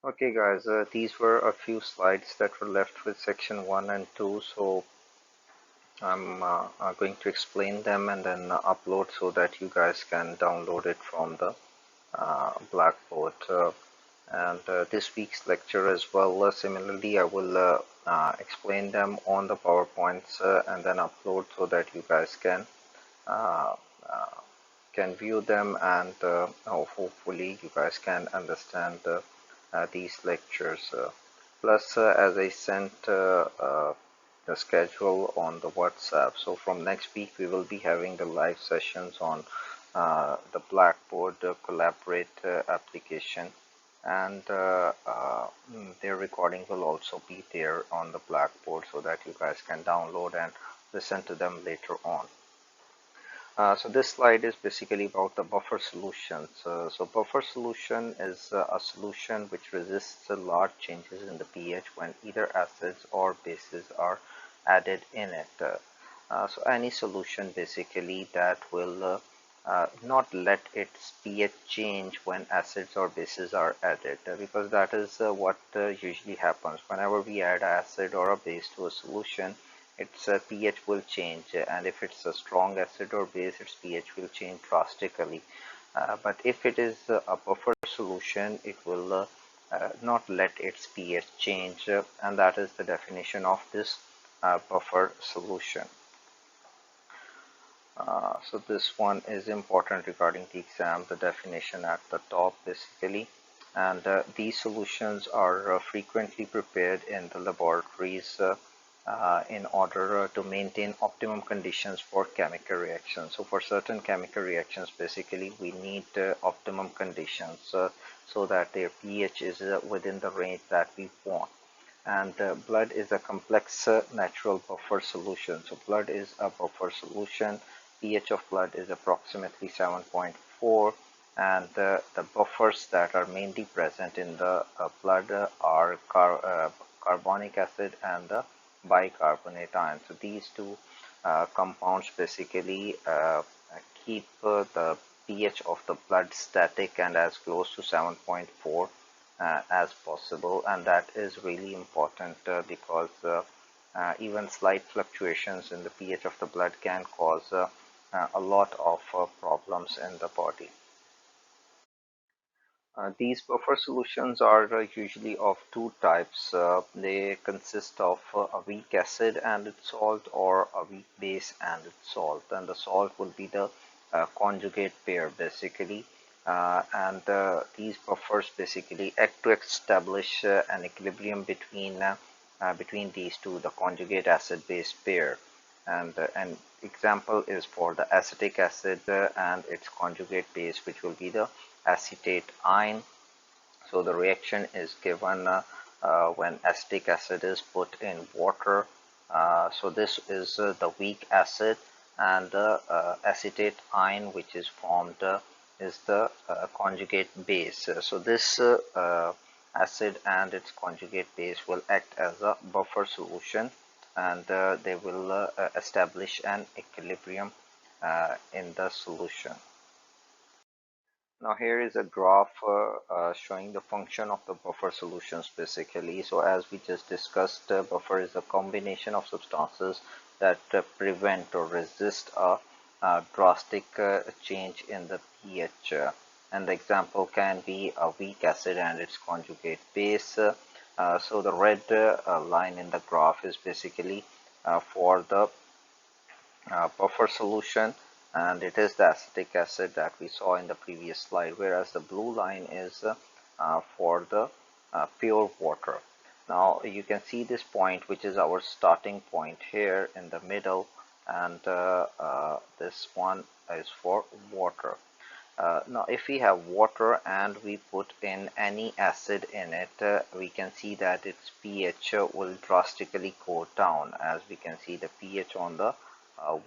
Okay guys, these were a few slides that were left with section 1 and 2, so I'm going to explain them and then upload so that you guys can download it from the Blackboard. And this week's lecture as well, similarly I will explain them on the PowerPoints and then upload so that you guys uh, uh, can view them and hopefully you guys can understand these lectures. Plus, as I sent the schedule on the WhatsApp, so from next week we will be having the live sessions on the Blackboard Collaborate application, and their recording will also be there on the Blackboard so that you guys can download and listen to them later on. So this slide is basically about the buffer solutions. So buffer solution is a solution which resists large changes in the pH when either acids or bases are added in it. So any solution basically that will not let its pH change when acids or bases are added, because that is what usually happens whenever we add acid or a base to a solution. Its pH will change, and if it's a strong acid or base, its pH will change drastically. But if it is a buffer solution, it will not let its pH change, and that is the definition of this buffer solution. So this one is important regarding the exam, the definition at the top basically. And these solutions are frequently prepared in the laboratories in order to maintain optimum conditions for chemical reactions. So for certain chemical reactions, basically we need optimum conditions so that their pH is within the range that we want. And blood is a complex natural buffer solution. So blood is a buffer solution. pH of blood is approximately 7.4, and the buffers that are mainly present in the blood are carbonic acid and the bicarbonate ion. So these two compounds basically keep the pH of the blood static and as close to 7.4 as possible, and that is really important because even slight fluctuations in the pH of the blood can cause a lot of problems in the body. These buffer solutions are usually of two types. They consist of a weak acid and its salt, or a weak base and its salt. And the salt will be the conjugate pair basically. And these buffers basically act to establish an equilibrium between these two, the conjugate acid-base pair. And an example is for the acetic acid and its conjugate base, which will be the acetate ion. So the reaction is given when acetic acid is put in water. So this is the weak acid, and the acetate ion which is formed is the conjugate base. So this acid and its conjugate base will act as a buffer solution, and they will establish an equilibrium in the solution. Now here is a graph showing the function of the buffer solutions basically. So as we just discussed, buffer is a combination of substances that prevent or resist a drastic change in the pH. And the example can be a weak acid and its conjugate base. So the red line in the graph is basically for the buffer solution, and it is the acetic acid that we saw in the previous slide, whereas the blue line is for the pure water. Now you can see this point, which is our starting point here in the middle, and this one is for water. Now if we have water and we put in any acid in it, we can see that its pH will drastically go down, as we can see the pH on the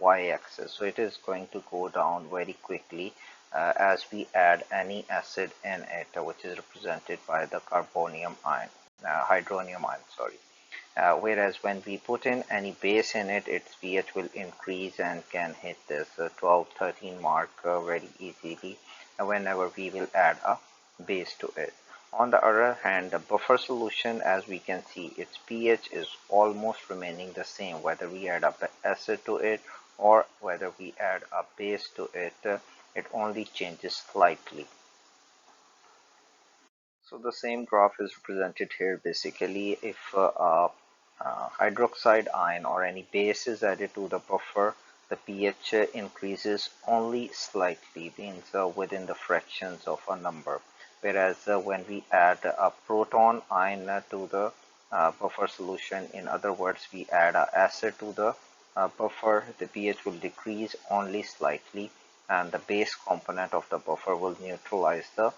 y-axis. So it is going to go down very quickly as we add any acid in it, which is represented by the hydronium ion, sorry. Whereas when we put in any base in it, its pH will increase and can hit this 12-13 mark very easily whenever we will add a base to it. On the other hand, the buffer solution, as we can see, its pH is almost remaining the same whether we add a acid to it or whether we add a base to it. It only changes slightly. So the same graph is represented here. Basically, if hydroxide ion or any base is added to the buffer, the pH increases only slightly, means within the fractions of a number. Whereas when we add a proton ion to the buffer solution, in other words, we add an acid to the buffer, the pH will decrease only slightly, and the base component of the buffer will neutralize the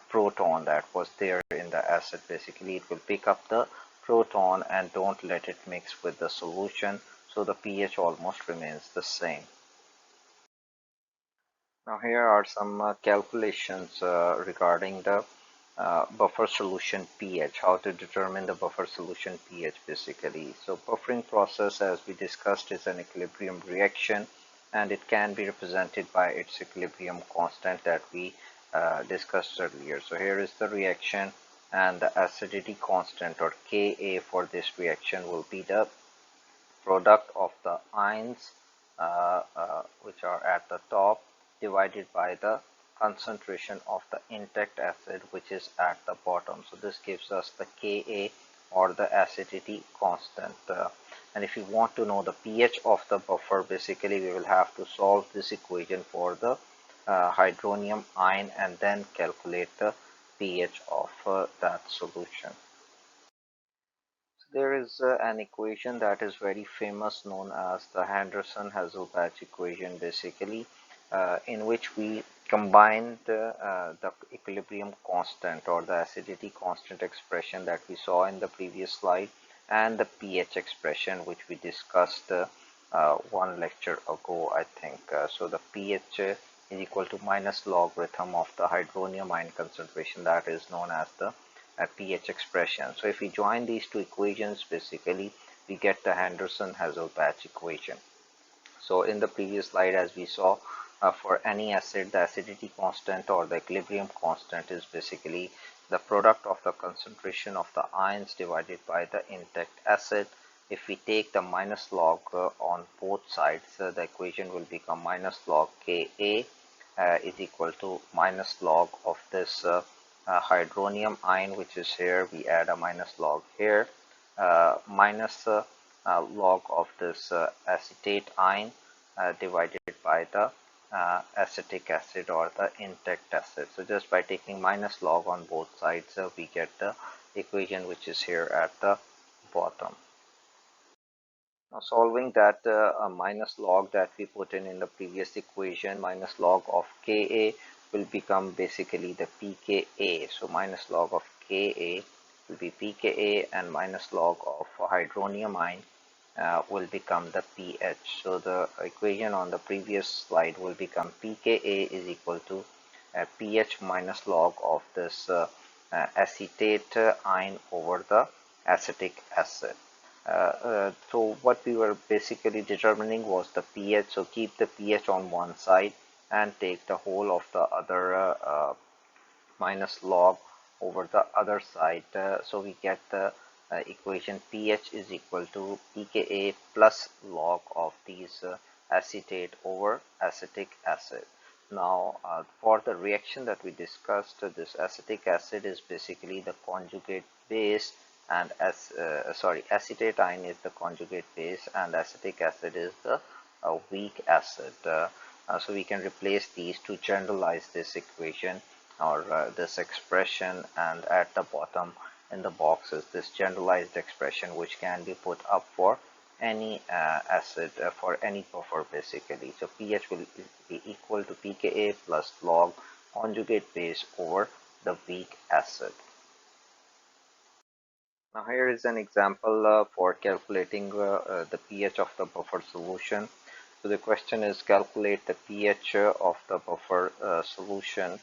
proton that was there in the acid. Basically, it will pick up the proton and don't let it mix with the solution, so the pH almost remains the same. Now here are some calculations regarding the buffer solution pH, how to determine the buffer solution pH basically. So buffering process, as we discussed, is an equilibrium reaction, and it can be represented by its equilibrium constant that we discussed earlier. So here is the reaction, and the acidity constant, or Ka, for this reaction will be the product of the ions which are at the top divided by the concentration of the intact acid which is at the bottom. So this gives us the Ka, or the acidity constant. And if you want to know the pH of the buffer, basically we will have to solve this equation for the hydronium ion and then calculate the pH of that solution. There is an equation that is very famous known as the Henderson-Hasselbalch equation, basically, in which we combine the equilibrium constant or the acidity constant expression that we saw in the previous slide and the pH expression which we discussed one lecture ago, I think. So the pH is equal to minus logarithm of the hydronium ion concentration, that is known as the pH expression. So if we join these two equations, basically we get the Henderson-Hasselbalch equation. So in the previous slide, as we saw, for any acid, the acidity constant or the equilibrium constant is basically the product of the concentration of the ions divided by the intact acid. If we take the minus log on both sides, the equation will become minus log Ka is equal to minus log of this hydronium ion which is here. We add a minus log here, minus log of this acetate ion divided by the acetic acid or the intact acid. So just by taking minus log on both sides, we get the equation which is here at the bottom. Now solving that minus log that we put in the previous equation, minus log of Ka will become basically the pKa. So minus log of Ka will be pKa, and minus log of hydronium ion will become the pH. So the equation on the previous slide will become pKa is equal to pH minus log of this acetate ion over the acetic acid. So what we were basically determining was the pH. So keep the pH on one side and take the whole of the other minus log over the other side. So we get the equation pH is equal to pKa plus log of these acetate over acetic acid. Now for the reaction that we discussed, this acetic acid is basically the conjugate base, and acetate ion is the conjugate base and acetic acid is the weak acid. So we can replace these to generalize this equation or this expression, and at the bottom in the box is this generalized expression which can be put up for any acid for any buffer basically. So pH will be equal to pKa plus log conjugate base over the weak acid. Now here is an example for calculating the pH of the buffer solution. So the question is, calculate the pH of the buffer solution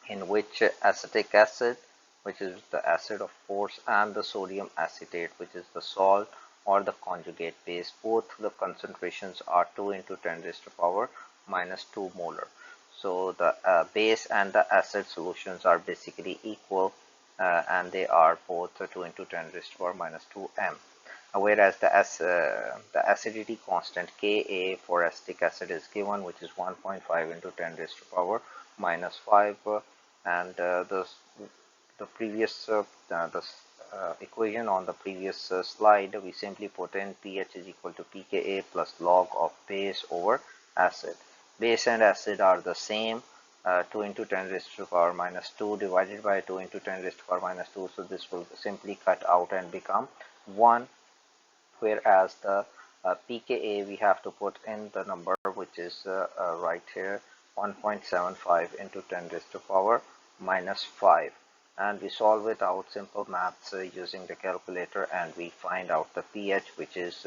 in which acetic acid, which is the acid of course, and the sodium acetate, which is the salt or the conjugate base, both the concentrations are 2 into 10 raised to power minus 2 molar. So the base and the acid solutions are basically equal, and they are both 2 into 10 raised to the power minus 2 m. Whereas the acidity constant Ka for acetic acid is given, which is 1.5 into 10 raised to the power minus 5, and the previous the equation on the previous slide, we simply put in pH is equal to pKa plus log of base over acid. Base and acid are the same, 2 into 10 raised to the power minus 2 divided by 2 into 10 raised to the power minus 2, so this will simply cut out and become 1, whereas the pKa we have to put in the number which is right here, 1.75 into 10 raised to the power minus 5, and we solve it out simple maths using the calculator, and we find out the pH, which is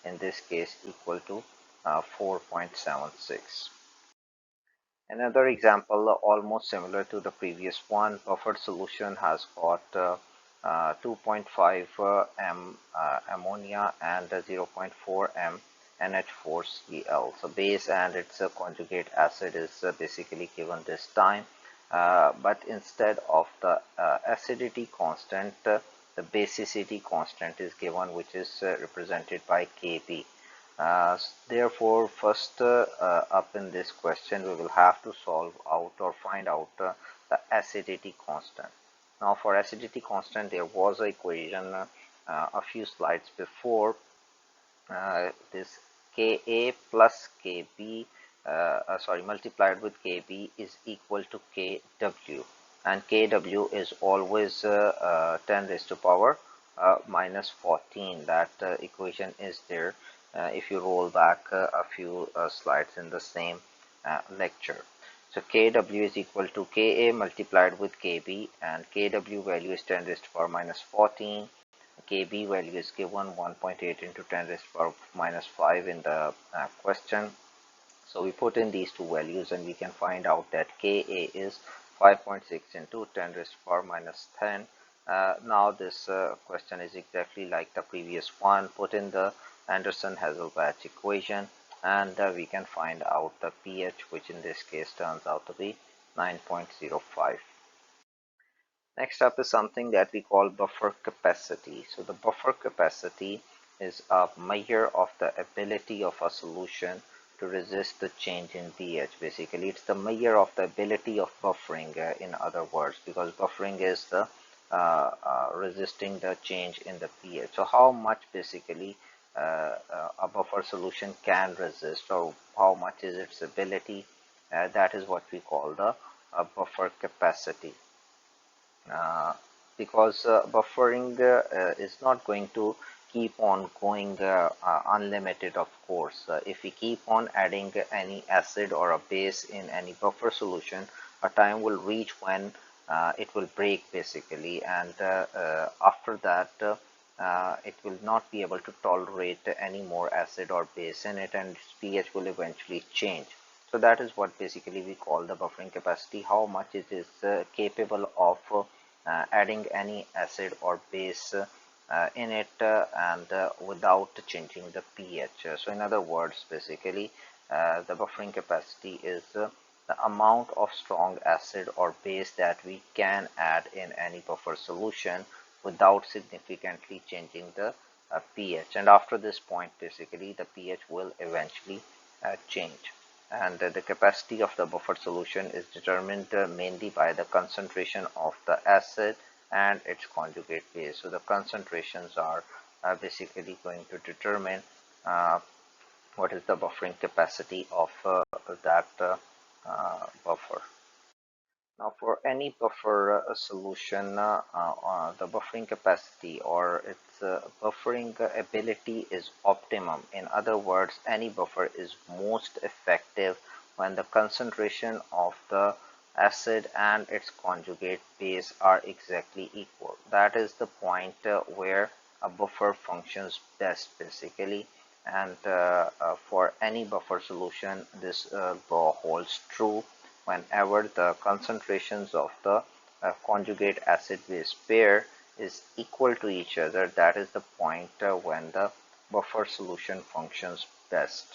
in this case equal to 4.76. Another example almost similar to the previous one, buffered solution has got 2.5 m ammonia and 0.4 m NH4Cl. So base and its conjugate acid is basically given this time, but instead of the acidity constant, the basicity constant is given, which is represented by Kb. Therefore, first up in this question, we will have to solve out or find out the acidity constant. Now, for acidity constant, there was an equation a few slides before. This Ka plus Kb, multiplied with Kb is equal to Kw, and Kw is always 10 raised to power minus 14. That equation is there if you roll back a few slides in the same lecture. So Kw is equal to Ka multiplied with Kb, and Kw value is 10 raised to power minus 14. Kb value is given 1.8 into 10 raised to power minus 5 in the question. So we put in these two values, and we can find out that Ka is 5.6 into 10 raised to power minus 10. Now this question is exactly like the previous one. Put in the Anderson-Hasselbalch equation, and we can find out the pH, which in this case turns out to be 9.05. Next up is something that we call buffer capacity. So the buffer capacity is a measure of the ability of a solution to resist the change in pH. Basically, it's the measure of the ability of buffering, in other words, because buffering is the resisting the change in the pH. So how much basically a buffer solution can resist, or how much is its ability, that is what we call the buffer capacity. Because buffering is not going to keep on going unlimited, of course. If we keep on adding any acid or a base in any buffer solution, a time will reach when it will break basically, and after that it will not be able to tolerate any more acid or base in it, and its pH will eventually change. So that is what basically we call the buffering capacity, how much it is capable of adding any acid or base in it and without changing the pH. So in other words, basically the buffering capacity is the amount of strong acid or base that we can add in any buffer solution without significantly changing the pH, and after this point basically the pH will eventually change. And the capacity of the buffer solution is determined mainly by the concentration of the acid and its conjugate base. So the concentrations are basically going to determine what is the buffering capacity of that buffer. Now, for any buffer solution, the buffering capacity or its buffering ability is optimum. In other words, any buffer is most effective when the concentration of the acid and its conjugate base are exactly equal. That is the point where a buffer functions best basically, and for any buffer solution this holds true whenever the concentrations of the conjugate acid base pair is equal to each other. That is the point when the buffer solution functions best.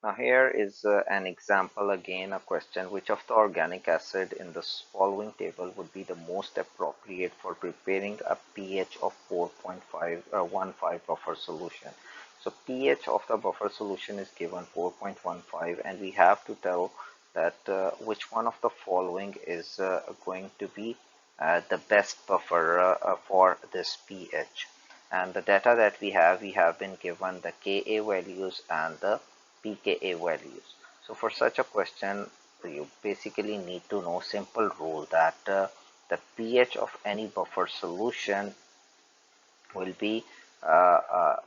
Now here is an example, again a question: which of the organic acid in the following table would be the most appropriate for preparing a pH of 4.15 buffer solution? So pH of the buffer solution is given 4.15, and we have to tell that which one of the following is going to be the best buffer for this pH. And the data that we have been given the Ka values and the pKa values. So for such a question, you basically need to know simple rule that the pH of any buffer solution will be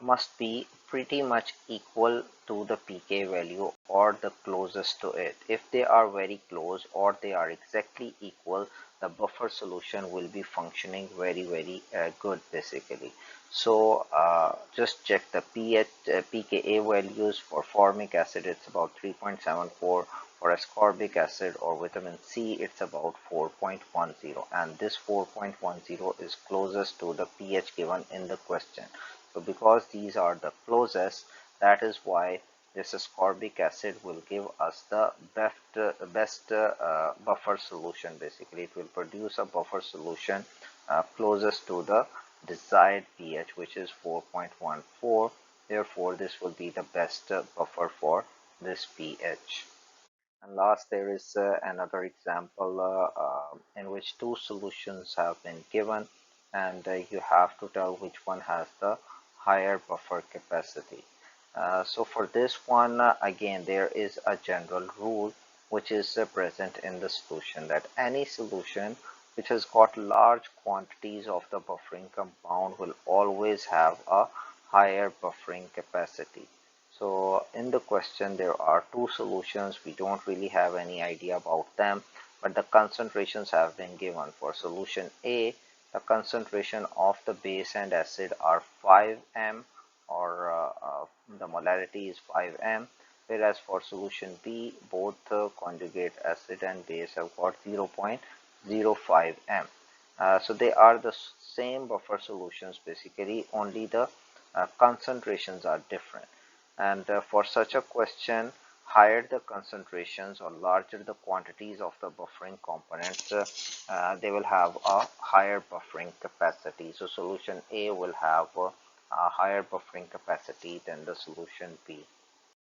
must be pretty much equal to the pK value or the closest to it. If they are very close or they are exactly equal, the buffer solution will be functioning very good basically. So just check the pH pKa values. For formic acid it's about 3.74, for ascorbic acid or vitamin C it's about 4.10, and this 4.10 is closest to the pH given in the question. So because these are the closest, that is why this ascorbic acid will give us the best buffer solution. Basically it will produce a buffer solution closest to the desired pH, which is 4.14. Therefore this will be the best buffer for this pH. And last, there is another example in which two solutions have been given, and you have to tell which one has the higher buffer capacity. So for this one, again, there is a general rule which is present in the solution, that any solution which has got large quantities of the buffering compound will always have a higher buffering capacity. So in the question there are two solutions. We don't really have any idea about them, but the concentrations have been given. For solution A, the concentration of the base and acid are 5m, or the molarity is 5m, whereas for solution B, both conjugate acid and base have got 0.05m. So they are the same buffer solutions basically, only the concentrations are different. And for such a question, higher the concentrations or larger the quantities of the buffering components, they will have a higher buffering capacity. So solution A will have a higher buffering capacity than the solution B.